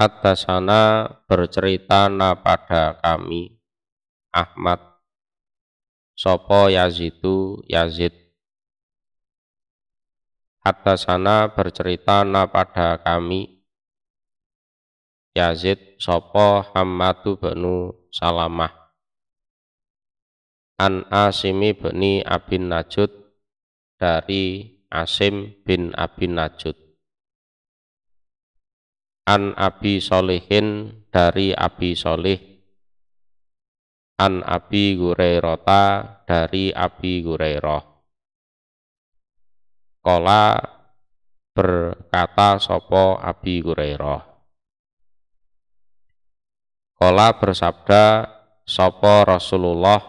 Haddatsana bercerita pada kami Ahmad sapa Yazidu Yazid. Haddatsana bercerita pada kami Yazid sapa Hammadu benu Salamah an Asimi bni Abin Najud dari Asim bin Abin Najud an Abi Solihin dari Abi Solih an Abi Hurairata dari Abi Hurairah. Qala berkata sopo Abi Hurairah. Qala bersabda sopo Rasulullah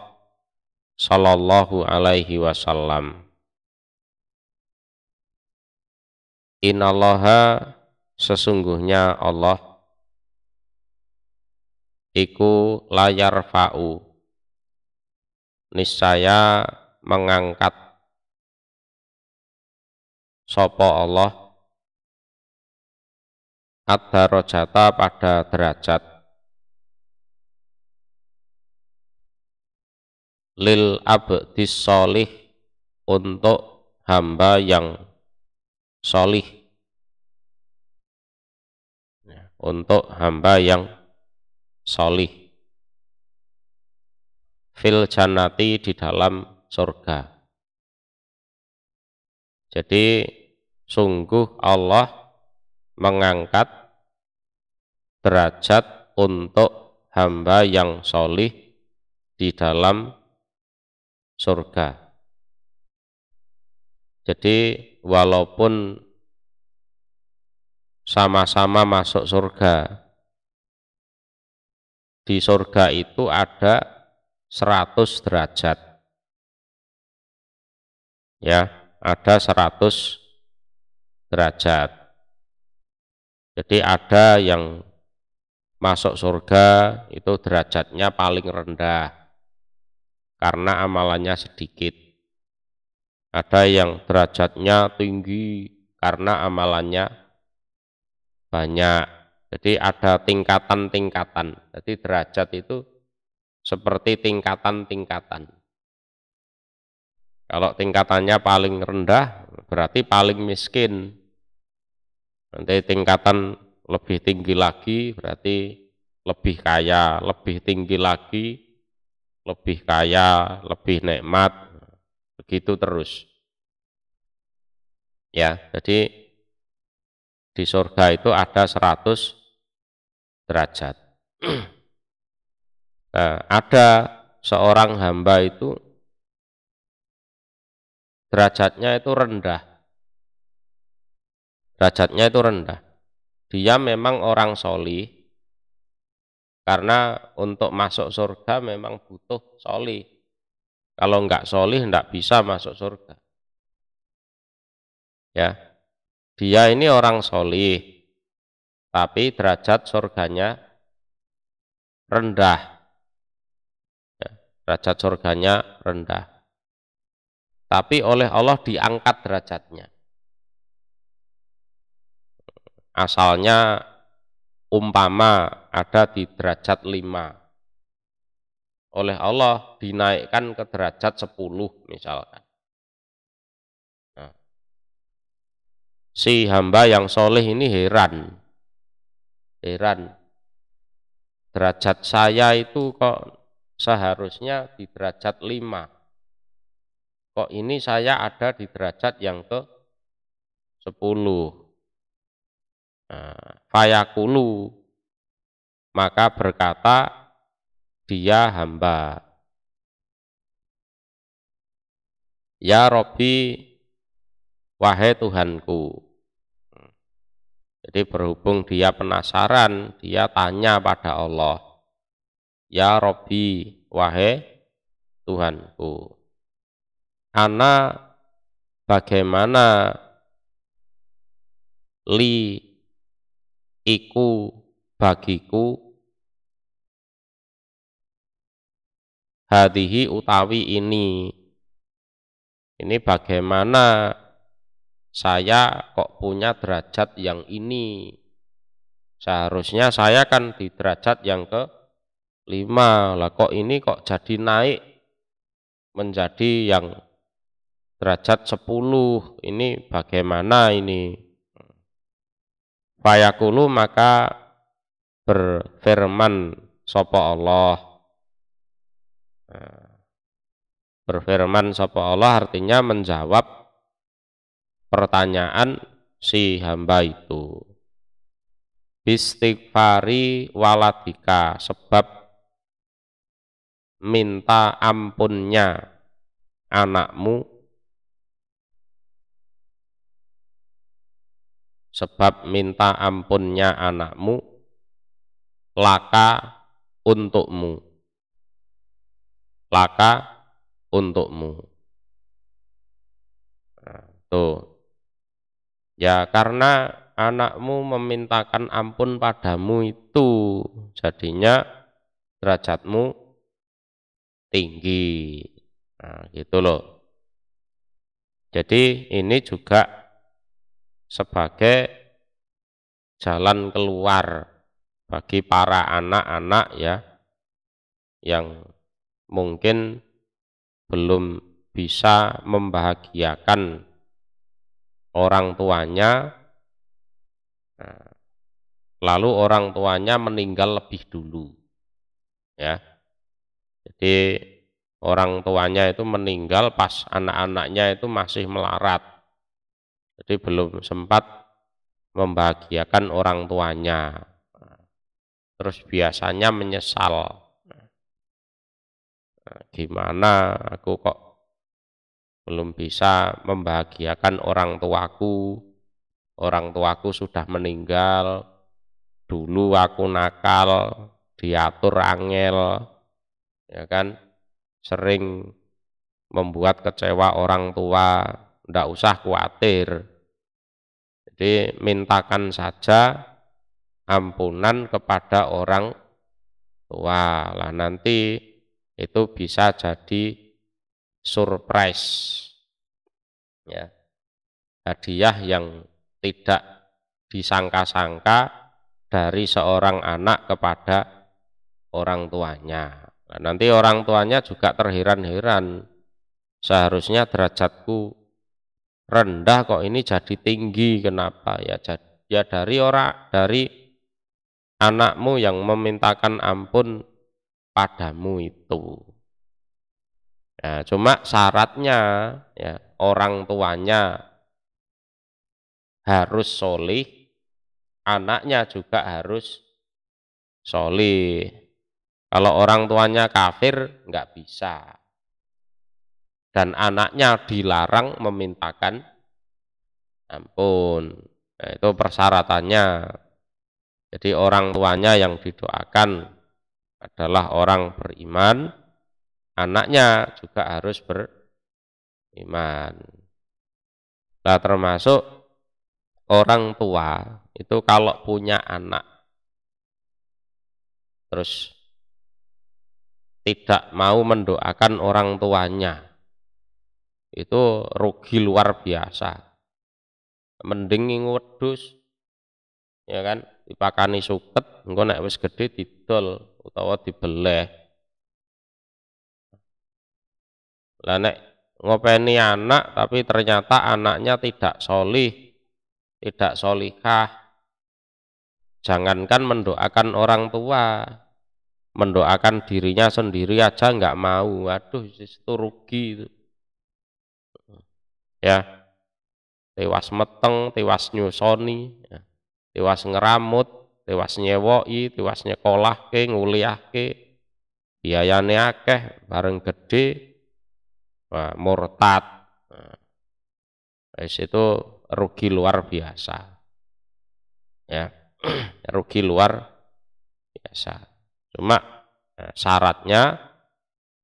sallallahu alaihi wasallam. Innallaha sesungguhnya Allah iku layar fa'u niscaya mengangkat sopo Allah ad-darajata pada derajat lil abdis solih untuk hamba yang solih, untuk hamba yang solih fil jannati di dalam surga. Jadi sungguh Allah mengangkat derajat untuk hamba yang solih di dalam surga. Jadi walaupun sama-sama masuk surga, di surga itu ada 100 derajat. Ya, ada 100 derajat. Jadi ada yang masuk surga itu derajatnya paling rendah karena amalannya sedikit. Ada yang derajatnya tinggi karena amalannya banyak. Jadi ada tingkatan-tingkatan. Jadi derajat itu seperti tingkatan-tingkatan. Kalau tingkatannya paling rendah berarti paling miskin. Nanti tingkatan lebih tinggi lagi berarti lebih kaya, lebih tinggi lagi lebih kaya, lebih nikmat, begitu terus. Ya, jadi di surga itu ada 100 derajat. Nah, ada seorang hamba itu derajatnya itu rendah. Derajatnya itu rendah. Dia memang orang solih, karena untuk masuk surga memang butuh solih. Kalau enggak solih enggak bisa masuk surga. Ya, dia ini orang solih, tapi derajat surganya rendah. Ya, derajat surganya rendah. Tapi oleh Allah diangkat derajatnya. Asalnya umpama ada di derajat 5. Oleh Allah dinaikkan ke derajat 10 misalkan. Nah, si hamba yang soleh ini heran. Derajat saya itu kok seharusnya di derajat 5. Kok ini saya ada di derajat yang ke 10. Fayaqulu, maka berkata dia hamba, ya Robbi, wahai Tuhanku. Jadi berhubung dia penasaran, dia tanya pada Allah, ya Robbi, wahai Tuhanku, ana bagaimana li iku bagiku hadihi utawi ini bagaimana saya kok punya derajat yang ini, Seharusnya saya kan di derajat yang ke-5. Lah kok ini kok jadi naik menjadi yang derajat 10. Ini bagaimana ini? Fayaqulu, maka berfirman sapa Allah. Berfirman sapa Allah artinya menjawab pertanyaan si hamba itu. Bistighfari waladika, sebab minta ampunnya anakmu, sebab minta ampunnya anakmu, laka untukmu, laka untukmu. Nah, tuh. Ya karena anakmu memintakan ampun padamu itu, jadinya derajatmu tinggi. Nah, gitu loh. Jadi ini juga sebagai jalan keluar bagi para anak-anak ya yang mungkin belum bisa membahagiakan orang tuanya, lalu orang tuanya meninggal lebih dulu, ya. Jadi orang tuanya itu meninggal pas anak-anaknya itu masih melarat, jadi belum sempat membahagiakan orang tuanya. Terus biasanya menyesal, gimana aku kok belum bisa membahagiakan orang tuaku sudah meninggal, dulu aku nakal, diatur angel, ya kan, sering membuat kecewa orang tua, ndak usah khawatir. Jadi mintakan saja ampunan kepada orang tua, lah nanti itu bisa jadi surprise, ya, hadiah yang tidak disangka-sangka dari seorang anak kepada orang tuanya. Nah, nanti orang tuanya juga terheran-heran, seharusnya derajatku rendah kok ini jadi tinggi, kenapa ya? Ya dari anakmu yang memintakan ampun padamu itu. Nah, cuma syaratnya ya orang tuanya harus sholih, anaknya juga harus sholih. Kalau orang tuanya kafir nggak bisa, dan anaknya dilarang memintakan ampun. Nah, itu persyaratannya. Jadi orang tuanya yang didoakan adalah orang beriman, anaknya juga harus beriman. Nah, termasuk orang tua itu kalau punya anak terus tidak mau mendoakan orang tuanya, itu rugi luar biasa. Mending wedhus, ya kan, dipakani suket, engko nek wis gedhe didol utawa dibeleh. Lah nek ngopeni anak tapi ternyata anaknya tidak sholih, tidak sholihah, jangankan mendoakan orang tua, mendoakan dirinya sendiri aja nggak mau. Waduh, itu rugi itu. Ya, tewas meteng, tewas nyusoni, ya, tewas ngeramut, tewas nyewoki, tewas nyekolahke, nguliahke, biayane akeh, bareng gede, murtad. Itu rugi luar biasa, ya. Rugi luar biasa. Cuma syaratnya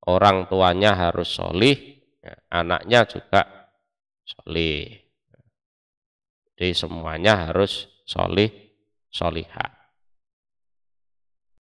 orang tuanya harus sholih, ya, anaknya juga sholih. Jadi semuanya harus sholih, sholihah.